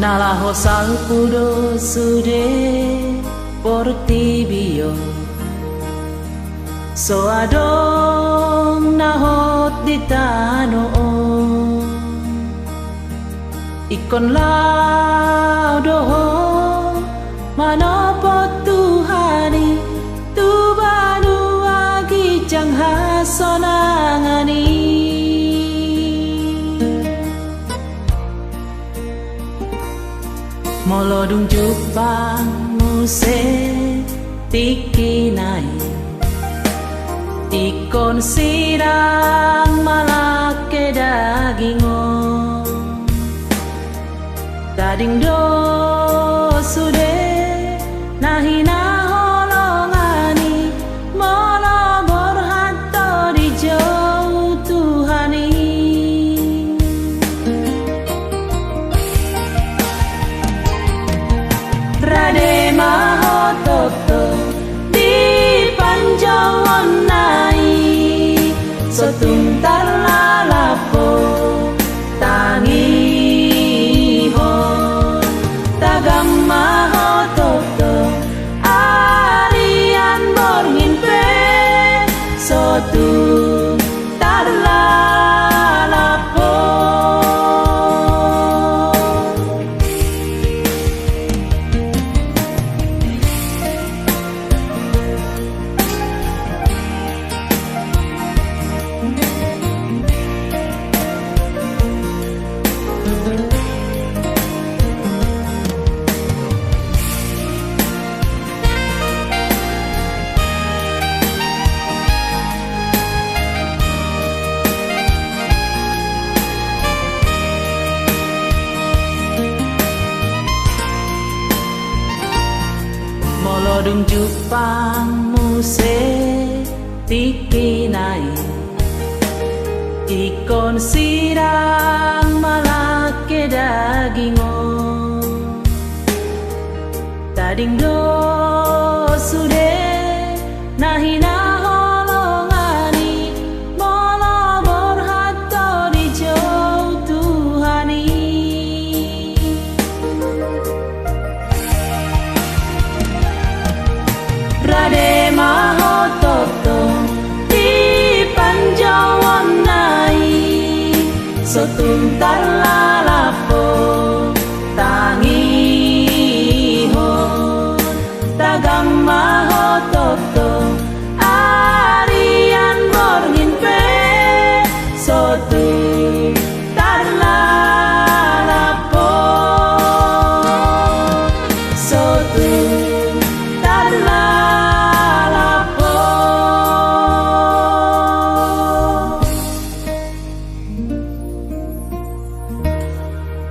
Nalaho sang pudo sude porti bio so adong nahot di tano ikon lao doho manopot Tuhani tu banu agi jang hasonangani molodung jupang muse tiki nai ikon sirang malake dagingo tading do sude nahina holongani molobor hato di jauh Tuhani rade mahototo di panjawon nai sotuntar lalapo tangi ho tagam mahototo arian borngin pe sotuntar lalapo molodung jupang muse tiki nai ikon sirang malake dagingo tading do sude nahina holongani molobor hato di jauh Tuhani rade mahototo di panjawon nai sotuntar